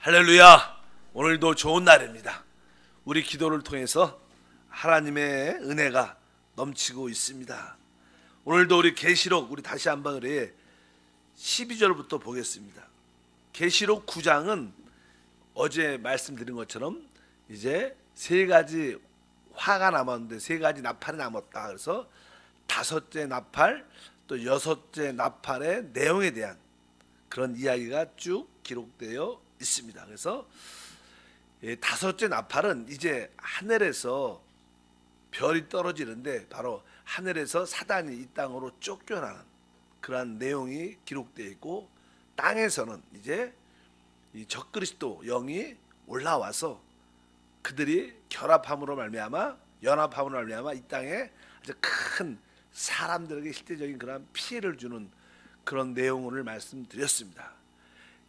할렐루야! 오늘도 좋은 날입니다. 우리 기도를 통해서 하나님의 은혜가 넘치고 있습니다. 오늘도 우리 계시록 우리 다시 한번 우리 12절부터 보겠습니다. 계시록 9장은 어제 말씀드린 것처럼 이제 세 가지 화가 남았는데 세 가지 나팔이 남았다. 그래서 다섯째 나팔 또 여섯째 나팔의 내용에 대한 그런 이야기가 쭉 기록되어 있습니다. 그래서 다섯째 나팔은 이제 하늘에서 별이 떨어지는데 바로 하늘에서 사단이 이 땅으로 쫓겨나는 그러한 내용이 기록되어 있고, 땅에서는 이제 이 적그리스도 영이 올라와서 그들이 결합함으로 말미암아 연합함으로 말미암아 이 땅에 아주 큰 사람들에게 실제적인 그런 피해를 주는 그런 내용을 말씀드렸습니다.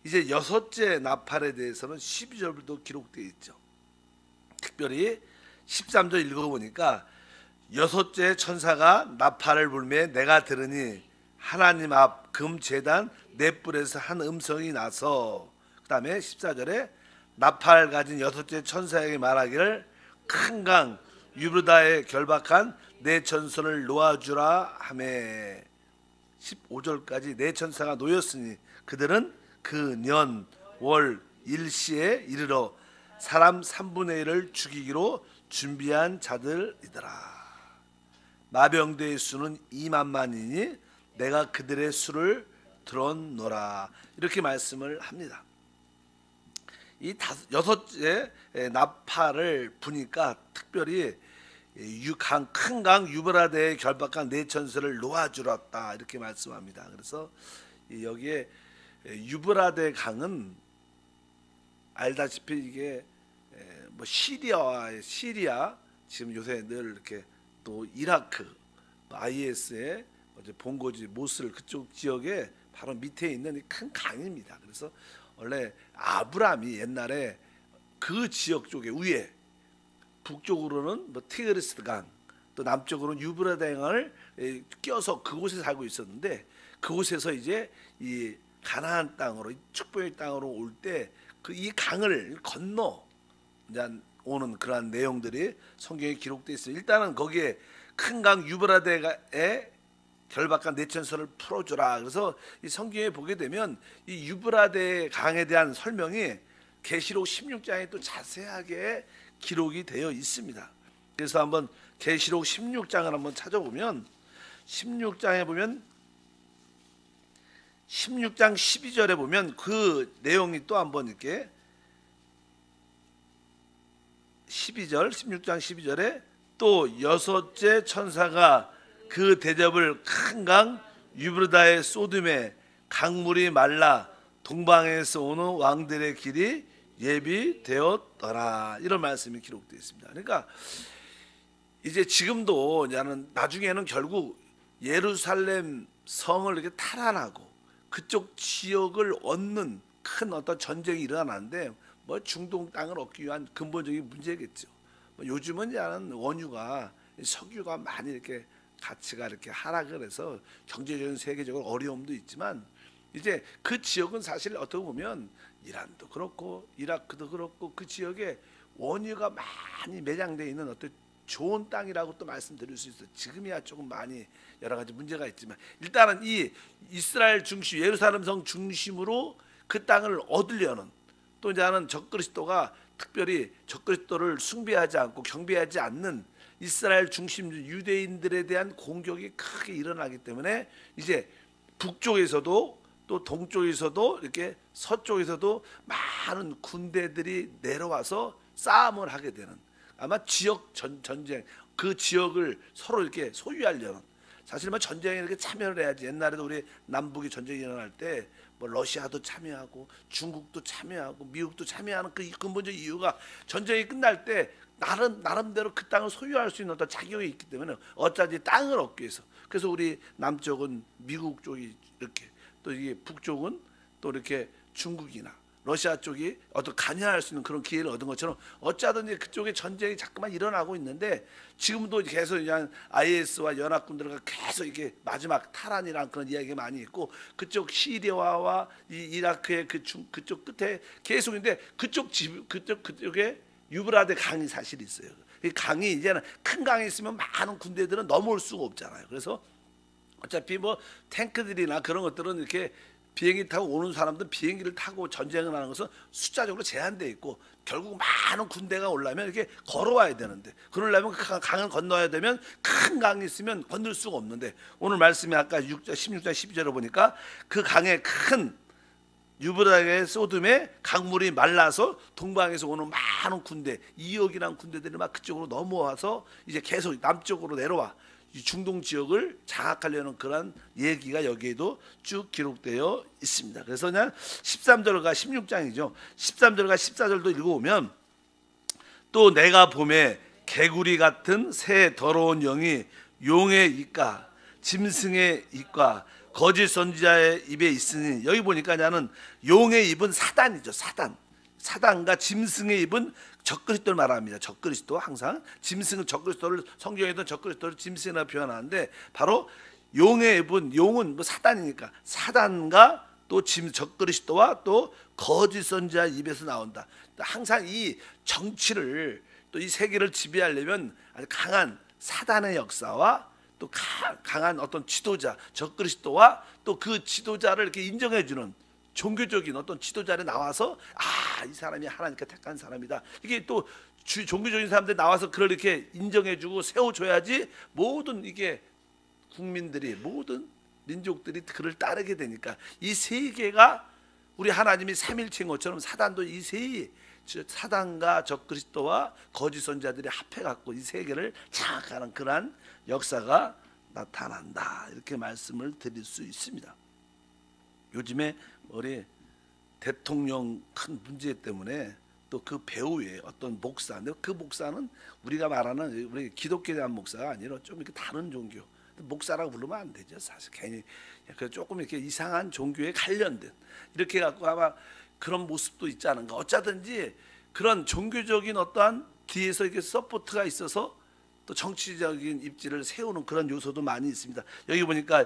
이제 여섯째 나팔에 대해서는 12절부터 기록되어 있죠. 특별히 13절 읽어보니까 여섯째 천사가 나팔을 불매 내가 들으니 하나님 앞 금제단 넷불에서 한 음성이 나서, 그 다음에 14절에 나팔 가진 여섯째 천사에게 말하기를 큰 강 유브라다에 결박한 네 천선을 놓아주라 하매, 15절까지 네 천사가 놓였으니 그들은 그 년, 월, 일시에 이르러 사람 3분의 1을 죽이기로 준비한 자들이더라. 마병대의 수는 2만만이니 내가 그들의 수를 들었노라. 이렇게 말씀을 합니다. 이 여섯째 나팔을 부니까 특별히 큰 강 유브라데에 결박한 네 천사를 놓아주었다 이렇게 말씀합니다. 그래서 여기에 유브라데 강은 알다시피 이게 뭐 시리아 지금 요새 늘 이렇게 또 이라크 IS의 어제 본거지 모슬 그쪽 지역에 바로 밑에 있는 큰 강입니다. 그래서 원래 아브라함이 옛날에 그 지역 쪽에 위에 북쪽으로는 뭐 티그리스 강, 또 남쪽으로는 유브라데 강을 껴서 그곳에 살고 있었는데, 그곳에서 이제 이 가나안 땅으로 축복의 땅으로 올 때 그 이 강을 건너 이제 오는 그러한 내용들이 성경에 기록되어 있어요. 일단은 거기에 큰 강 유브라데에 결박한 네 천사를 풀어주라. 그래서 이 성경에 보게 되면 이 유브라데 강에 대한 설명이 계시록 16장에 또 자세하게 기록이 되어 있습니다. 그래서 한번 계시록 16장을 한번 찾아보면 16장에 보면 16장 12절에 보면 그 내용이 또 한번 이렇게 16장 12절에 또 여섯째 천사가 그 대접을 큰 강 유브라다의 쏟음에 강물이 말라 동방에서 오는 왕들의 길이 예비되었더라. 이런 말씀이 기록되어 있습니다. 그러니까 이제 지금도 나중에는 결국 예루살렘 성을 이렇게 탈환하고 그쪽 지역을 얻는 큰 어떤 전쟁이 일어나는데, 뭐 중동 땅을 얻기 위한 근본적인 문제겠죠. 요즘은 원유가 석유가 많이 이렇게 가치가 이렇게 하락을 해서 경제적인 세계적으로 어려움도 있지만, 이제 그 지역은 사실 어떻게 보면 이란도 그렇고 이라크도 그렇고 그 지역에 원유가 많이 매장되어 있는 어떤 좋은 땅이라고 또 말씀드릴 수 있어요. 지금이야 조금 많이 여러 가지 문제가 있지만, 일단은 이 이스라엘 중심 예루살렘 성 중심으로 그 땅을 얻으려는, 또 이제 하는 적그리스도가 특별히 적그리스도를 숭배하지 않고 경배하지 않는 이스라엘 중심 유대인들에 대한 공격이 크게 일어나기 때문에 이제 북쪽에서도 또 동쪽에서도 이렇게 서쪽에서도 많은 군대들이 내려와서 싸움을 하게 되는, 아마 지역 전쟁, 그 지역을 서로 이렇게 소유하려는, 사실 뭐 전쟁에 이렇게 참여를 해야지. 옛날에도 우리 남북이 전쟁이 일어날 때 뭐 러시아도 참여하고 중국도 참여하고 미국도 참여하는 그 근본적 이유가 전쟁이 끝날 때 나름대로 그 땅을 소유할 수 있는 어떤 자격이 있기 때문에 어차피 땅을 얻기 위해서. 그래서 우리 남쪽은 미국 쪽이 이렇게, 또 이게 북쪽은 또 이렇게 중국이나 러시아 쪽이 어떤 관여할 수 있는 그런 기회를 얻은 것처럼 어쩌든지 그쪽에 전쟁이 자꾸만 일어나고 있는데 지금도 계속 그냥 IS와 연합군들과 계속 이게 마지막 탈환이란 그런 이야기가 많이 있고 그쪽 시리아와 이 이라크의 그쪽 끝에 계속인데 그쪽에 유브라데 강이 사실 있어요. 이 강이 이제는 큰 강이 있으면 많은 군대들은 넘어올 수가 없잖아요. 그래서 어차피 뭐 탱크들이나 그런 것들은 이렇게 비행기 타고 오는 사람들 비행기를 타고 전쟁을 하는 것은 숫자적으로 제한돼 있고 결국 많은 군대가 오려면 이렇게 걸어와야 되는데 그러려면 그 강을 건너야 되면 큰 강이 있으면 건널 수가 없는데 오늘 말씀이 아까 16장 12절에 보니까 그 강에 큰 유브라데 소돔의 강물이 말라서 동방에서 오는 많은 군대 2억이라는 군대들이 막 그쪽으로 넘어와서 이제 계속 남쪽으로 내려와 중동 지역을 장악하려는 그런 얘기가 여기에도 쭉 기록되어 있습니다. 그래서 그냥 13절과 16장이죠. 13절과 14절도 읽어보면 또 내가 봄에 개구리 같은 새 더러운 영이 용의 입과 짐승의 입과 거짓 선지자의 입에 있으니 여기 보니까 나는 용의 입은 사단이죠. 사단과 짐승의 입은 적그리스도를 말합니다. 적그리스도 항상 짐승은 적그리스도를 성경에도 적그리스도를 짐승이라 표현하는데 바로 용의 입은 용은 뭐 사단이니까 사단과 또 적그리스도와 또 거짓 선지자 입에서 나온다. 항상 이 정치를 또 이 세계를 지배하려면 아주 강한 사단의 역사와 또 강한 어떤 지도자 적그리스도와 또 그 지도자를 이렇게 인정해주는 종교적인 어떤 지도자를 나와서 이 사람이 하나님께 택한 사람이다. 이게 또 종교적인 사람들이 나와서 그걸 이렇게 인정해주고 세워줘야지 모든 이게 국민들이 모든 민족들이 그를 따르게 되니까 이 세계가 우리 하나님이 삼일체인 것처럼 사단도 이 세 사단과 적그리스도와 거짓 선지자들이 합해갖고 이 세계를 장악하는 그러한 역사가 나타난다. 이렇게 말씀을 드릴 수 있습니다. 요즘에 우리 대통령 큰 문제 때문에 또 그 배후에 어떤 목사인데 그 목사는 우리가 말하는 우리 기독교에 대한 목사가 아니라 좀 이렇게 다른 종교 목사라고 부르면 안 되죠. 사실 괜히 조금 이렇게 이상한 종교에 관련된 이렇게 갖고 아마 그런 모습도 있지 않은가. 어쩌든지 그런 종교적인 어떠한 뒤에서 이렇게 서포트가 있어서 또 정치적인 입지를 세우는 그런 요소도 많이 있습니다. 여기 보니까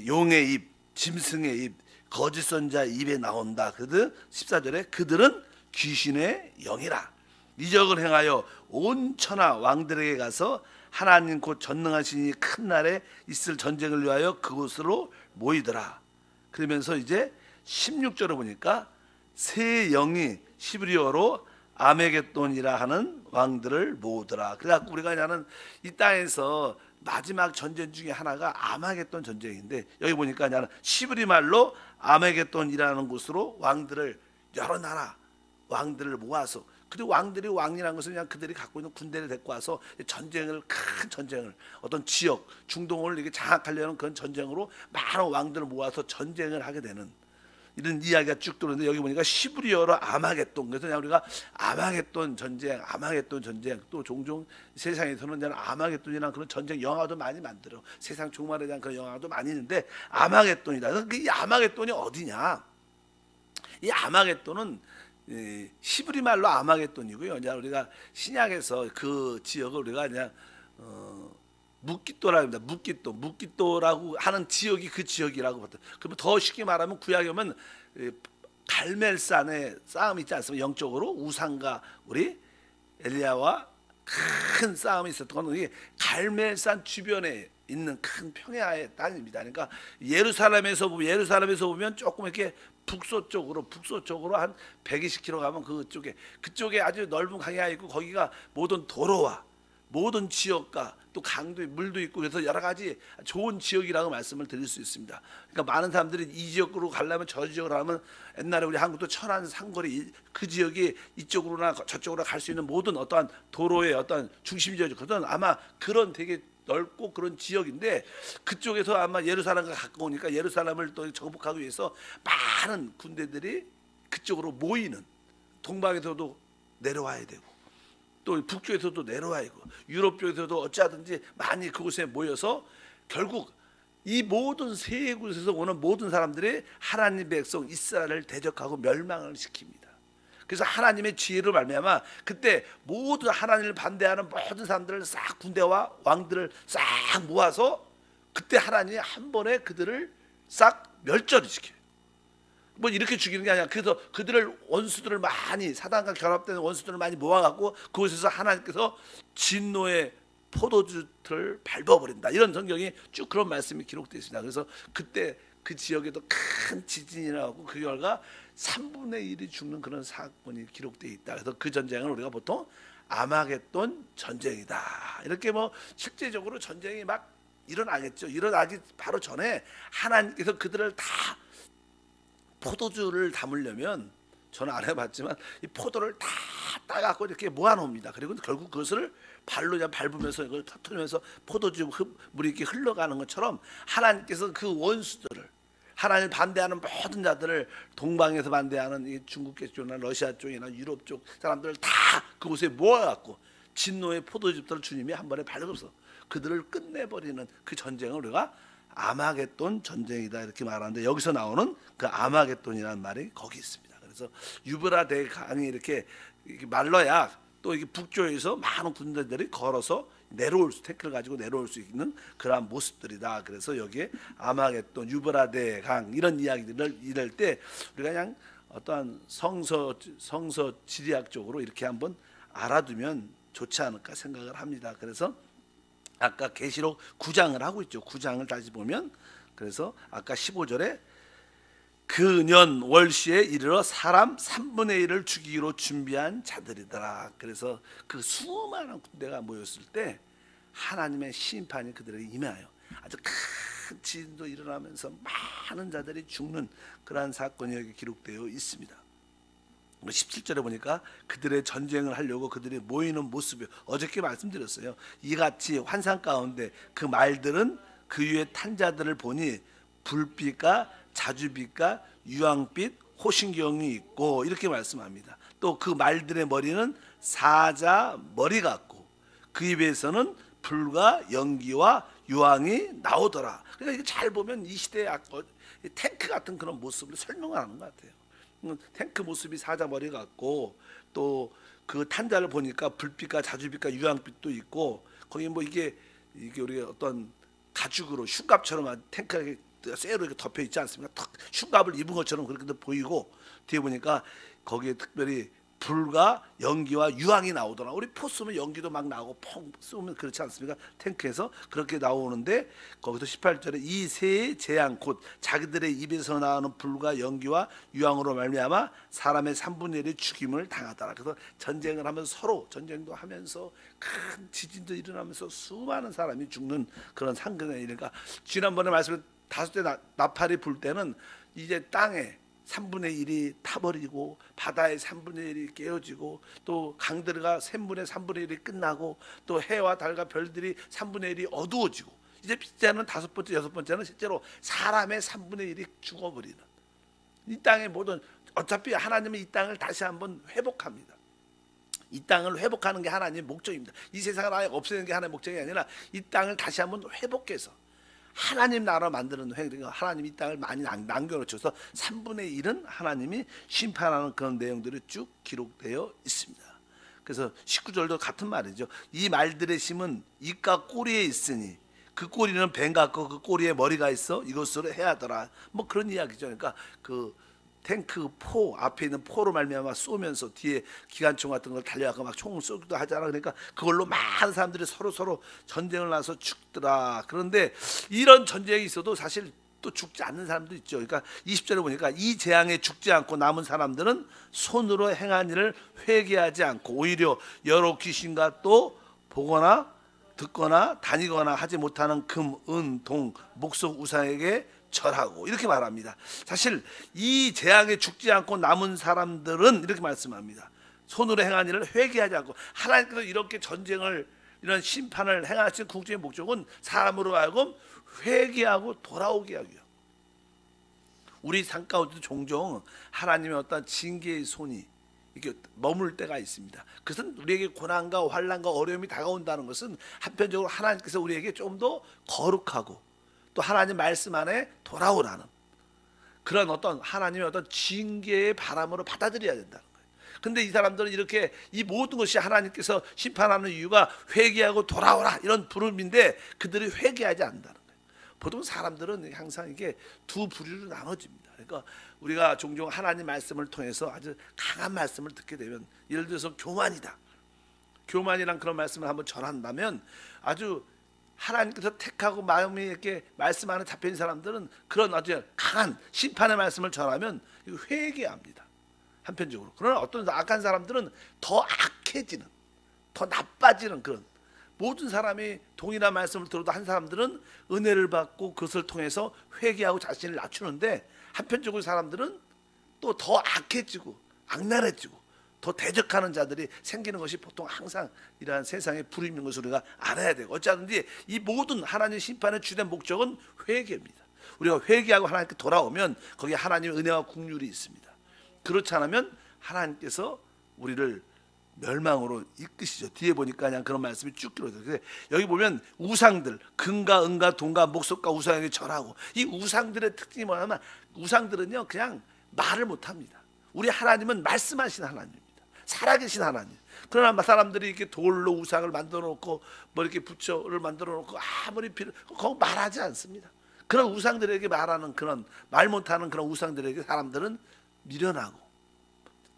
용의 입, 짐승의 입, 거짓 선지자 입에 나온다. 그들 14절에 그들은 귀신의 영이라 이적을 행하여 온 천하 왕들에게 가서 하나님 곧 전능하신 이 큰 날에 있을 전쟁을 위하여 그곳으로 모이더라. 그러면서 이제 16절을 보니까 새 영이 시브리어로 아메겟돈이라 하는 왕들을 모으더라. 그래갖고 우리가 나는 이 땅에서 마지막 전쟁 중에 하나가 아마겟돈 전쟁인데 여기 보니까 나는 시브리 말로 아메겟돈이라는 곳으로 왕들을 여러 나라 왕들을 모아서 그리고 왕들이 왕이라는 것은 그냥 그들이 갖고 있는 군대를 데리고 와서 큰 전쟁을 어떤 지역 중동을 이렇게 장악하려는 그런 전쟁으로 많은 왕들을 모아서 전쟁을 하게 되는 이런 이야기가 쭉 들어오는데 여기 보니까 시브리어로 아마겟돈. 그래서 그냥 우리가 아마겟돈 전쟁 또 종종 세상에서는 그냥 아마겟돈이라는 그런 전쟁 영화도 많이 만들어. 세상 종말에 대한 그런 영화도 많이 있는데 아마겟돈이다. 그래서 이 아마겟돈이 어디냐? 이 아마겟돈은 시브리 말로 아마겟돈이고요. 이제 우리가 신약에서 그 지역을 우리가 그냥 묵깃도라 합니다. 묵깃도라고 하는 지역이 그 지역이라고 봤다. 그러면 더 쉽게 말하면 구약에 오면 갈멜산의 싸움이 있지 않습니까? 영적으로 우상과 우리 엘리야와 큰 싸움이 있었던 건 이게 갈멜산 주변에 있는 큰 평야의 땅입니다. 그러니까 예루살렘에서 보면 조금 이렇게 북서쪽으로 한 120km 가면 그쪽에 아주 넓은 강이 있고 거기가 모든 도로와 모든 지역과 또 강도 물도 있고 그래서 여러 가지 좋은 지역이라고 말씀을 드릴 수 있습니다. 그러니까 많은 사람들이 이 지역으로 가려면 저 지역으로 가면 옛날에 우리 한국도 천안 상거리 그 지역이 이쪽으로나 저쪽으로 갈 수 있는 모든 어떠한 도로의 어떤 중심지역이거든. 아마 그런 되게 넓고 그런 지역인데 그쪽에서 아마 예루살렘과 가까우니까 예루살렘을 또 정복하기 위해서 많은 군대들이 그쪽으로 모이는 동방에서도 내려와야 되고 또 북쪽에서도 내려와야 되고 유럽 쪽에서도 어찌하든지 많이 그곳에 모여서 결국 이 모든 세 곳에서 오는 모든 사람들이 하나님 백성 이스라엘을 대적하고 멸망을 시킵니다. 그래서 하나님의 지혜로 말미암아 그때 모든 하나님을 반대하는 모든 사람들을 싹 군대와 왕들을 싹 모아서 그때 하나님이 한 번에 그들을 싹 멸절을 시켜요. 뭐 이렇게 죽이는 게 아니라 그래서 그들을 원수들을 많이 사단과 결합된 원수들을 많이 모아갖고 그곳에서 하나님께서 진노의 포도주를 밟아버린다. 이런 성경이 쭉 그런 말씀이 기록되어 있습니다. 그래서 그때 그 지역에도 큰 지진이 나고 그 결과 3분의 1이 죽는 그런 사건이 기록되어 있다. 그래서 그 전쟁을 우리가 보통 아마겟돈 전쟁이다. 이렇게 뭐 실제적으로 전쟁이 막 일어나겠죠. 일어나기 바로 전에 하나님께서 그들을 다 포도주를 담으려면 저는 안 해봤지만 이 포도를 다 따갖고 이렇게 모아놓습니다. 그리고 결국 그것을 발로 그냥 밟으면서 이걸 터트리면서 포도주 물이 이렇게 흘러가는 것처럼 하나님께서 그 원수들을 하나님을 반대하는 모든 자들을 동방에서 반대하는 이 중국 쪽이나 러시아 쪽이나 유럽 쪽 사람들을 다 그곳에 모아갖고 진노의 포도즙들을 주님이 한 번에 밟아서 그들을 끝내버리는 그 전쟁을 우리가 아마겟돈 전쟁이다 이렇게 말하는데 여기서 나오는 그 아마겟돈이라는 말이 거기 있습니다. 그래서 유브라데 강이 이렇게 말라야 또 이게 북쪽에서 많은 군대들이 걸어서 내려올 수 태클을 가지고 내려올 수 있는 그러한 모습들이다. 그래서 여기에 아마겟돈, 유브라데 강 이런 이야기들을 이럴 때 우리가 그냥 어떠한 성서 지리학적으로 이렇게 한번 알아두면 좋지 않을까 생각을 합니다. 그래서 아까 계시록 9장을 하고 있죠. 9장을 다시 보면 그래서 아까 15절에 그 년 월시에 이르러 사람 3분의 1을 죽이기로 준비한 자들이더라. 그래서 그 수많은 군대가 모였을 때 하나님의 심판이 그들에게 임하여 아주 큰 지진도 일어나면서 많은 자들이 죽는 그러한 사건이 여기 기록되어 있습니다. 17절에 보니까 그들의 전쟁을 하려고 그들이 모이는 모습이 어저께 말씀드렸어요. 이같이 환상 가운데 그 말들은 그 위에 탄 자들을 보니 불빛과 자주빛과 유황빛 호신경이 있고 이렇게 말씀합니다. 또 그 말들의 머리는 사자 머리 같고 그 입에서는 불과 연기와 유황이 나오더라. 그러니까 이거 잘 보면 이 시대의 탱크 같은 그런 모습을 설명을 하는 것 같아요. 탱크 모습이 사자 머리 같고 또 그 탄자를 보니까 불빛과 자주빛과 유황빛도 있고 거기 뭐 이게 우리 어떤 가죽으로 흉갑처럼 탱크가 쇠로 이렇게 덮여 있지 않습니까? 흉갑을 입은 것처럼 그렇게 보이고 뒤에 보니까 거기에 특별히 불과 연기와 유황이 나오더라. 우리 포 쏘면 연기도 막 나오고 펑 쏘면 그렇지 않습니까? 탱크에서 그렇게 나오는데 거기서 18절에 이 새의 재앙 곧 자기들의 입에서 나오는 불과 연기와 유황으로 말미암아 사람의 3분의 1이 죽임을 당하더라. 그래서 전쟁을 하면서 서로 전쟁도 하면서 큰 지진도 일어나면서 수많은 사람이 죽는 그런 상근에 이르니까 지난번에 말씀을 5대 나팔이 불 때는 이제 땅에 3분의 1이 타버리고 바다의 3분의 1이 깨어지고 또 강들과 샘물의 3분의 1이 끝나고 또 해와 달과 별들이 3분의 1이 어두워지고 이제 이제는 5번째, 6번째는 실제로 사람의 3분의 1이 죽어버리는 이 땅의 모든 어차피 하나님은 이 땅을 다시 한번 회복합니다. 이 땅을 회복하는 게 하나님의 목적입니다. 이 세상을 아예 없애는 게 하나님의 목적이 아니라 이 땅을 다시 한번 회복해서 하나님 나라 만드는 행위가 하나님이 이 땅을 많이 남겨놓쳐서 3분의 1은 하나님이 심판하는 그런 내용들이 쭉 기록되어 있습니다. 그래서 19절도 같은 말이죠. 이 말들의 심은 입과 꼬리에 있으니 그 꼬리는 뱀 같고 그 꼬리에 머리가 있어 이것으로 해야더라. 뭐 그런 이야기죠. 그러니까 그 탱크 포 앞에 있는 포로 말미암아 쏘면서 뒤에 기관총 같은 걸 달려가고 막 총을 쏘기도 하잖아. 그러니까 그걸로 많은 사람들이 서로 전쟁을 나서 죽더라. 그런데 이런 전쟁이 있어도 사실 또 죽지 않는 사람도 있죠. 그러니까 20절에 보니까 이 재앙에 죽지 않고 남은 사람들은 손으로 행한 일을 회개하지 않고 오히려 여러 귀신과 또 보거나 듣거나 다니거나 하지 못하는 금, 은, 동, 목석 우상에게 절하고 이렇게 말합니다. 사실 이 재앙에 죽지 않고 남은 사람들은 이렇게 말씀합니다. 손으로 행한 일을 회개하지 않고 하나님께서 이렇게 전쟁을 이런 심판을 행하신 궁극적인 목적은 사람으로 하여금 회개하고 돌아오게 하기요. 우리 삶 가운데도 종종 하나님의 어떤 징계의 손이 이렇게 머물 때가 있습니다. 그것은 우리에게 고난과 환난과 어려움이 다가온다는 것은 한편적으로 하나님께서 우리에게 좀 더 거룩하고 또 하나님 말씀 안에 돌아오라는 그런 어떤 하나님의 어떤 징계의 바람으로 받아들여야 된다는 거예요. 근데 이 사람들은 이렇게 이 모든 것이 하나님께서 심판하는 이유가 회개하고 돌아오라 이런 부름인데 그들이 회개하지 않는다는 거예요. 보통 사람들은 항상 이게 두 부류로 나눠집니다. 그러니까 우리가 종종 하나님 말씀을 통해서 아주 강한 말씀을 듣게 되면 예를 들어서 교만이다. 교만이란 그런 말씀을 한번 전한다면 아주 하나님께서 택하고 마음이 이렇게 말씀 안에 잡혀있는 사람들은 그런 아주 강한 심판의 말씀을 전하면 회개합니다. 한편적으로. 그러나 어떤 악한 사람들은 더 악해지는, 더 나빠지는 그런 모든 사람이 동일한 말씀을 들어도 한 사람들은 은혜를 받고 그것을 통해서 회개하고 자신을 낮추는데 한편적으로 사람들은 또 더 악해지고 악랄해지고 더 대적하는 자들이 생기는 것이 보통 항상 이러한 세상의 불임인 것을 우리가 알아야 되고 어쩌든지 이 모든 하나님 심판의 주된 목적은 회개입니다. 우리가 회개하고 하나님께 돌아오면 거기에 하나님의 은혜와 긍휼이 있습니다. 그렇지 않으면 하나님께서 우리를 멸망으로 이끄시죠. 뒤에 보니까 그냥 그런 말씀이 쭉 들어요. 여기 보면 우상들, 금과 은과 돈과 목석과 우상에게 절하고 이 우상들의 특징이 뭐냐면 우상들은요 그냥 말을 못합니다. 우리 하나님은 말씀하신 하나님입니다. 살아계신 하나님. 그러나 사람들이 이렇게 돌로 우상을 만들어 놓고 뭐 이렇게 부처를 만들어 놓고 아무리 그거 말하지 않습니다. 그런 우상들에게 말하는 그런 말 못하는 그런 우상들에게 사람들은 미련하고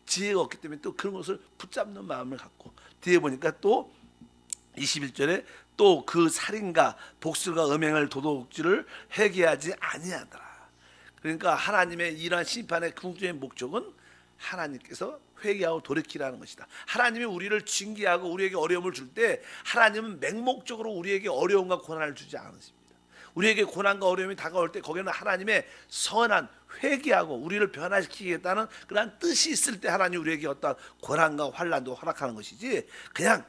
지혜가 없기 때문에 또 그런 것을 붙잡는 마음을 갖고 뒤에 보니까 또 21절에 또 그 살인과 복술과 음행을 도둑질을 회개하지 아니하더라. 그러니까 하나님의 이러한 심판의 궁극적인 목적은 하나님께서 회개하고 돌이키라는 것이다. 하나님이 우리를 징계하고 우리에게 어려움을 줄 때 하나님은 맹목적으로 우리에게 어려움과 고난을 주지 않으십니다. 우리에게 고난과 어려움이 다가올 때 거기는 하나님의 선한 회개하고 우리를 변화시키겠다는 그런 뜻이 있을 때 하나님 우리에게 어떤 고난과 환난도 허락하는 것이지 그냥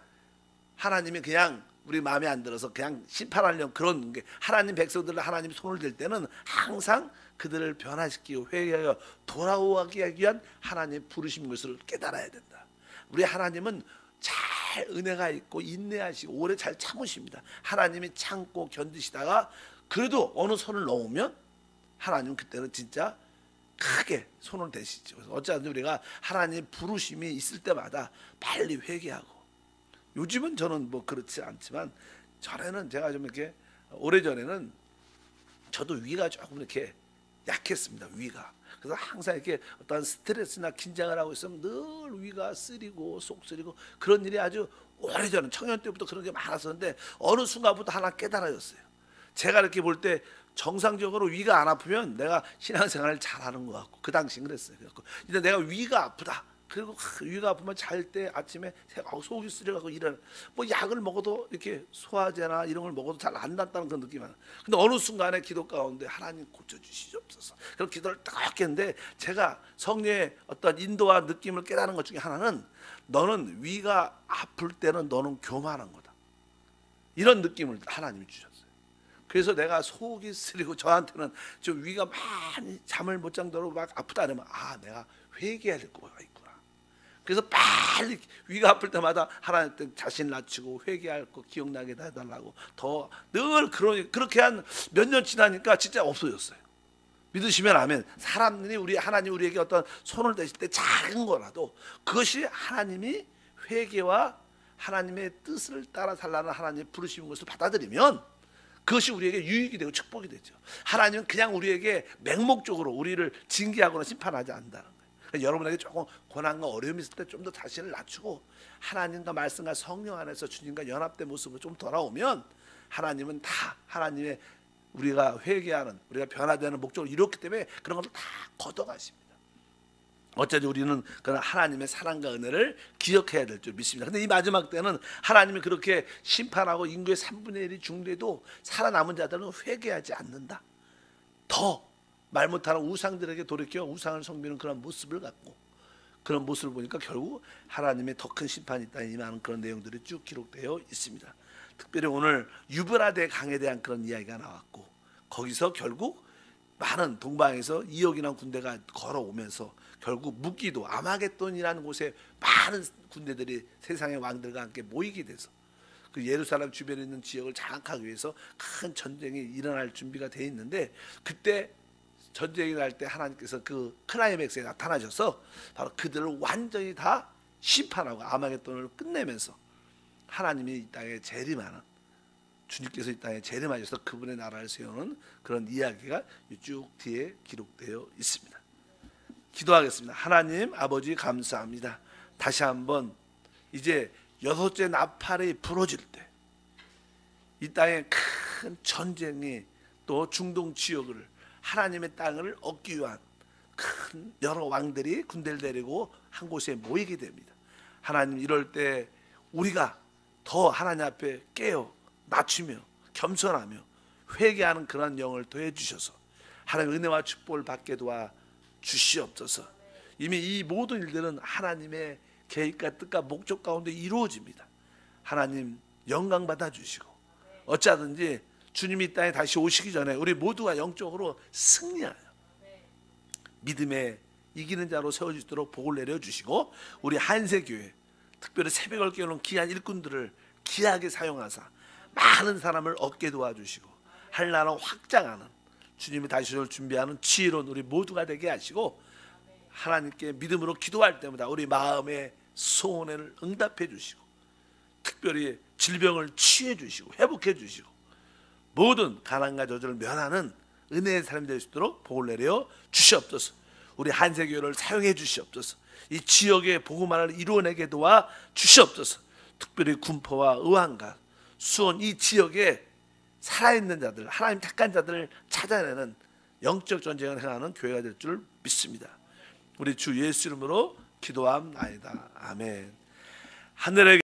하나님이 그냥 우리 마음에 안 들어서 그냥 심판하려는 그런 게 하나님 백성들을 하나님 손을 댈 때는 항상 그들을 변화시키고 회개하여 돌아오기 위한 하나님의 부르신 것을 깨달아야 된다. 우리 하나님은 잘 은혜가 있고 인내하시고 오래 잘 참으십니다. 하나님이 참고 견디시다가 그래도 어느 선을 넘으면 하나님은 그때는 진짜 크게 손을 대시죠. 그래서 어쩌든지 우리가 하나님 부르심이 있을 때마다 빨리 회개하고 요즘은 저는 뭐 그렇지 않지만 전에는 제가 좀 이렇게 오래전에는 저도 위가 조금 이렇게 약했습니다. 위가. 그래서 항상 이렇게 어떤 스트레스나 긴장을 하고 있으면 늘 위가 쓰리고 속 쓰리고 그런 일이 아주 오래전에 청년 때부터 그런 게 많았었는데 어느 순간부터 하나 깨달아졌어요. 제가 이렇게 볼 때 정상적으로 위가 안 아프면 내가 신앙생활을 잘하는 것 같고 그 당시엔 그랬어요. 그래서 근데 내가 위가 아프다. 그리고 위가 아프면 잘 때 아침에 속이 쓰려가고 이런 뭐 약을 먹어도 이렇게 소화제나 이런 걸 먹어도 잘 안 낫다는 그런 느낌이 나요. 근데 어느 순간에 기도 가운데 하나님 고쳐주시옵소서. 그런 기도를 딱 했는데 제가 성령의 어떤 인도와 느낌을 깨달은 것 중에 하나는 너는 위가 아플 때는 너는 교만한 거다. 이런 느낌을 하나님이 주셨어요. 그래서 내가 속이 쓰리고 저한테는 좀 위가 많이 잠을 못 잠도록 막 아프다 그러면 내가 회개해야 될 거가 있구나. 그래서 빨리 위가 아플 때마다 하나님 자신 낮추고 회개할 거 기억나게 해달라고 더 늘 그렇게 한 몇 년 지나니까 진짜 없어졌어요. 믿으시면 아멘. 사람들이 우리 하나님 우리에게 어떤 손을 대실 때 작은 거라도 그것이 하나님이 회개와 하나님의 뜻을 따라 살라는 하나님의 부르신 것을 받아들이면 그것이 우리에게 유익이 되고 축복이 되죠. 하나님은 그냥 우리에게 맹목적으로 우리를 징계하거나 심판하지 않는다는 거예요. 그러니까 여러분에게 조금 고난과 어려움이 있을 때 좀 더 자신을 낮추고 하나님과 말씀과 성령 안에서 주님과 연합된 모습으로 좀 돌아오면 하나님은 다 하나님의 우리가 회개하는 우리가 변화되는 목적을 이뤘기 때문에 그런 것을 다 걷어가십니다. 어쩌지 우리는 그런 하나님의 사랑과 은혜를 기억해야 될 줄 믿습니다. 근데 이 마지막 때는 하나님이 그렇게 심판하고 인구의 3분의 1이 죽는데도 살아남은 자들은 회개하지 않는다. 더 말 못하는 우상들에게 돌이켜 우상을 섬기는 그런 모습을 갖고 그런 모습을 보니까 결국 하나님의 더 큰 심판이 있다 임하는 그런 내용들이 쭉 기록되어 있습니다. 특별히 오늘 유브라데 강에 대한 그런 이야기가 나왔고 거기서 결국 많은 동방에서 2억이나 군대가 걸어오면서 결국 묵기도 아마겟돈이라는 곳에 많은 군대들이 세상의 왕들과 함께 모이게 돼서 그 예루살렘 주변에 있는 지역을 장악하기 위해서 큰 전쟁이 일어날 준비가 돼 있는데, 그때 전쟁이 날 때 하나님께서 그 클라이맥스에 나타나셔서 바로 그들을 완전히 다 심판하고 아마겟돈을 끝내면서 하나님이 이 땅에 재림하는, 주님께서 이 땅에 재림하셔서 그분의 나라를 세우는 그런 이야기가 쭉 뒤에 기록되어 있습니다. 기도하겠습니다. 하나님 아버지 감사합니다. 다시 한번 이제 6째 나팔이 부러질 때 이 땅에 큰 전쟁이 또 중동 지역을, 하나님의 땅을 얻기 위한 큰 여러 왕들이 군대를 데리고 한 곳에 모이게 됩니다. 하나님, 이럴 때 우리가 더 하나님 앞에 깨어 낮추며 겸손하며 회개하는 그런 영을 더해 주셔서 하나님의 은혜와 축복을 받게 도와 주시옵소서. 이미 이 모든 일들은 하나님의 계획과 뜻과 목적 가운데 이루어집니다. 하나님 영광 받아 주시고, 어찌하든지 주님이 이 땅에 다시 오시기 전에 우리 모두가 영적으로 승리하여 믿음에 이기는 자로 세워지도록 복을 내려주시고, 우리 한세교회 특별히 새벽을 깨우는 귀한 일꾼들을 귀하게 사용하사 많은 사람을 얻게 도와주시고 할 나라 확장하는, 주님이 다시 올 준비하는 지혜로운 우리 모두가 되게 하시고, 하나님께 믿음으로 기도할 때마다 우리 마음의 소원을 응답해 주시고, 특별히 질병을 치유해 주시고 회복해 주시고 모든 가난과 저주를 면하는 은혜의 삶이 될 수 있도록 복을 내려 주시옵소서. 우리 한세교회를 사용해 주시옵소서. 이 지역의 복음화를 이루어내게 도와 주시옵소서. 특별히 군포와 의왕과 수원 이 지역에 살아있는 자들, 하나님 택한 자들을 찾아내는 영적 전쟁을 행하는 교회가 될 줄 믿습니다. 우리 주 예수 이름으로 기도함나이다. 아멘. 하늘에